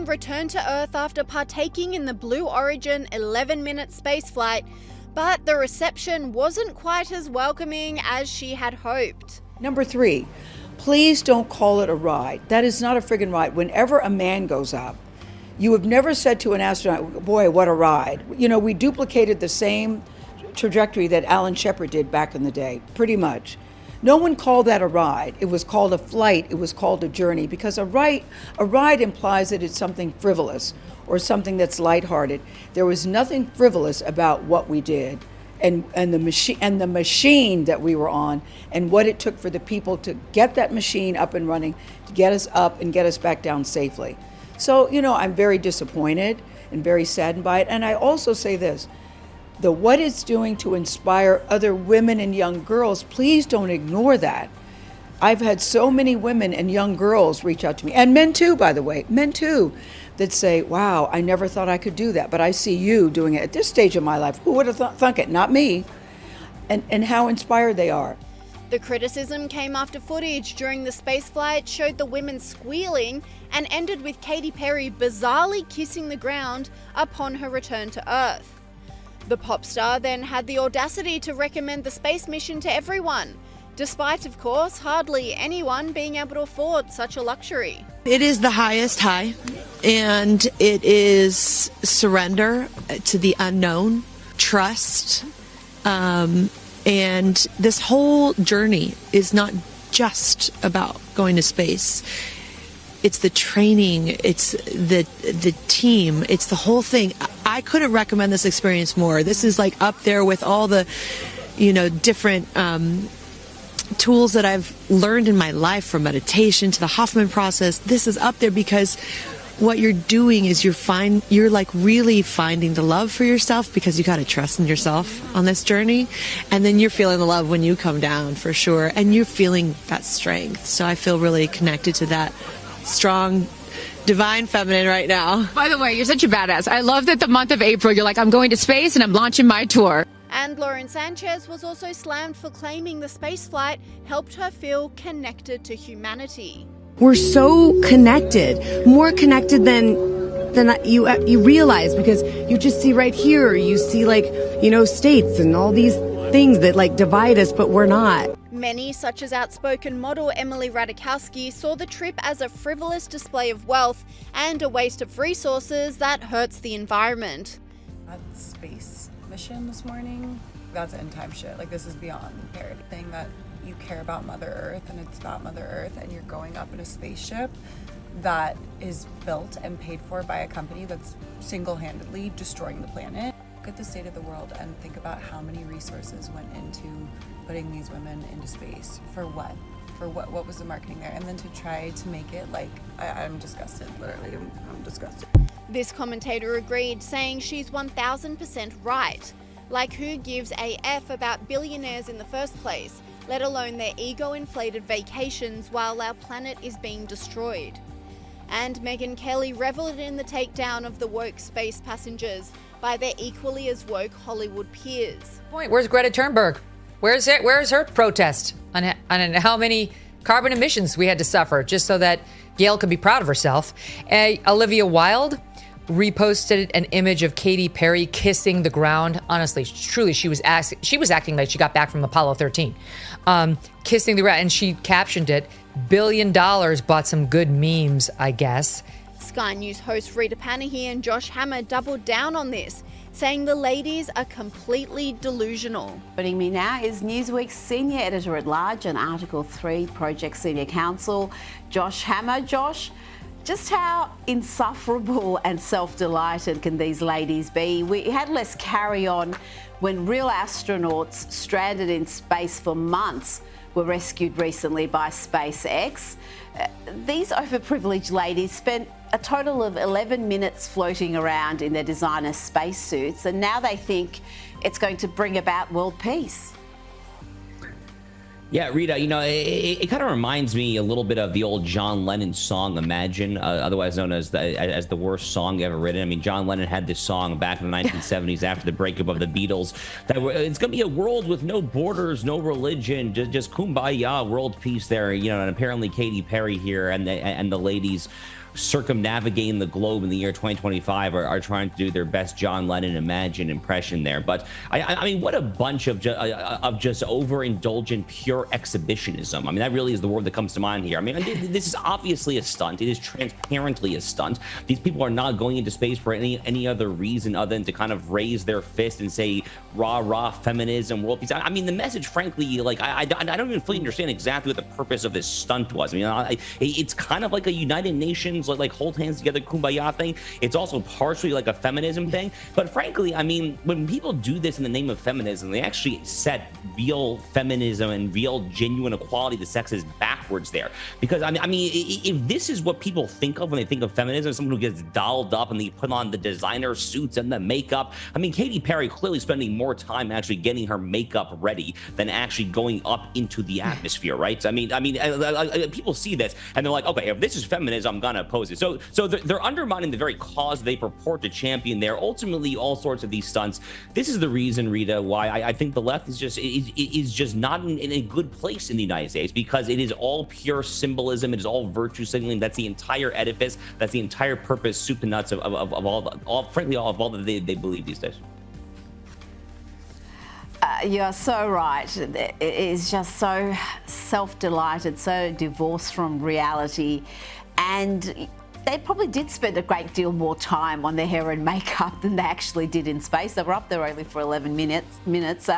King returned to Earth after partaking in the Blue Origin 11-minute spaceflight, but the reception wasn't quite as welcoming as she had hoped. Number 3, please don't call it a ride. That is not a friggin' ride. Whenever a man goes up, you have never said to an astronaut, boy, what a ride. You know, we duplicated the same trajectory that Alan Shepard did back in the day, pretty much. No one called that a ride. It was called a flight. It was called a journey, because a ride implies that it's something frivolous or something that's lighthearted. There was nothing frivolous about what we did and the machine that we were on, and what it took for the people to get that machine up and running, to get us up and get us back down safely. So, you know, I'm very disappointed and very saddened by it. And I also say this, what it's doing to inspire other women and young girls, please don't ignore that. I've had so many women and young girls reach out to me, and men too, by the way, men too, that say, wow, I never thought I could do that, but I see you doing it at this stage of my life. Who would have thunk it? Not me. And how inspired they are. The criticism came after footage during the spaceflight showed the women squealing and ended with Katy Perry bizarrely kissing the ground upon her return to Earth. The pop star then had the audacity to recommend the space mission to everyone, despite, of course, hardly anyone being able to afford such a luxury. It is the highest high, and it is surrender to the unknown, trust, and this whole journey is not just about going to space. It's the training, it's the team, it's the whole thing. I couldn't recommend this experience more. This is like up there with all the, different tools that I've learned in my life, from meditation to the Hoffman process. This is up there because what you're doing is you're like really finding the love for yourself, because you got to trust in yourself on this journey. And then you're feeling the love when you come down, for sure. And you're feeling that strength. So I feel really connected to that strong, divine feminine right now. By the way, you're such a badass. I love that the month of April, you're like, I'm going to space and I'm launching my tour. And Lauren Sanchez was also slammed for claiming the spaceflight helped her feel connected to humanity. We're so connected, more connected than you realize, because you just see right here, you see states and all these things that divide us, but we're not. Many, such as outspoken model Emily Ratajkowski, saw the trip as a frivolous display of wealth and a waste of resources that hurts the environment. That space mission this morning, that's end time shit. This is beyond compared. Thing that you care about Mother Earth, and it's about Mother Earth, and you're going up in a spaceship that is built and paid for by a company that's single-handedly destroying the planet. Look at the state of the world and think about how many resources went into putting these women into space. For what? For what was the marketing there? And then to try to make it I'm disgusted, literally, I'm disgusted. This commentator agreed, saying she's 1000% right. Who gives a F about billionaires in the first place, let alone their ego-inflated vacations while our planet is being destroyed? And Megyn Kelly reveled in the takedown of the woke space passengers by their equally as woke Hollywood peers. Where's Greta Thunberg? Where's her protest on how many carbon emissions we had to suffer just so that Gayle could be proud of herself? Olivia Wilde reposted an image of Katy Perry kissing the ground. Honestly, truly, she was acting like she got back from Apollo 13, kissing the ground, and she captioned it, $1 billion bought some good memes, I guess. Sky News host Rita Panahi and Josh Hammer doubled down on this, saying the ladies are completely delusional. Joining me now is Newsweek's senior editor-at-large and Article 3 Project Senior Counsel, Josh Hammer. Josh, just how insufferable and self-delighted can these ladies be? We had less carry-on when real astronauts stranded in space for months were rescued recently by SpaceX. These overprivileged ladies spent a total of 11 minutes floating around in their designer spacesuits, and now they think it's going to bring about world peace. Yeah, Rita, it kind of reminds me a little bit of the old John Lennon song, Imagine, otherwise known as the worst song ever written. I mean, John Lennon had this song back in the 1970s after the breakup of the Beatles, that it's going to be a world with no borders, no religion, just kumbaya, world peace there, and apparently Katy Perry here and the ladies circumnavigating the globe in the year 2025 are trying to do their best John Lennon Imagine impression there. But I mean, what a bunch of just overindulgent pure exhibitionism. I mean, that really is the word that comes to mind here. I mean, this is obviously a stunt. It is transparently a stunt. These people are not going into space for any other reason other than to kind of raise their fist and say rah rah feminism, world peace. I mean, the message, frankly, like I don't even fully understand exactly what the purpose of this stunt was. I mean, it's kind of like a United Nations like hold hands together kumbaya thing. It's also partially like a feminism thing. But frankly, I mean, when people do this in the name of feminism, they actually set real feminism and real genuine equality to sexes backwards there. Because I mean, if this is what people think of when they think of feminism, someone who gets dolled up and they put on the designer suits and the makeup. I mean, Katy Perry clearly spending more time actually getting her makeup ready than actually going up into the atmosphere, right? I mean, people see this and they're like, okay, if this is feminism, I'm gonna oppose it. So they're undermining the very cause they purport to champion there. Ultimately, all sorts of these stunts. This is the reason, Rita, why I think the left is just not in a good place in the United States, because it is all pure symbolism. It is all virtue signaling. That's the entire edifice. That's the entire purpose, soup to nuts of all that they believe these days. You're so right. It is just so self-delighted, so divorced from reality. And they probably did spend a great deal more time on their hair and makeup than they actually did in space. They were up there only for 11 minutes.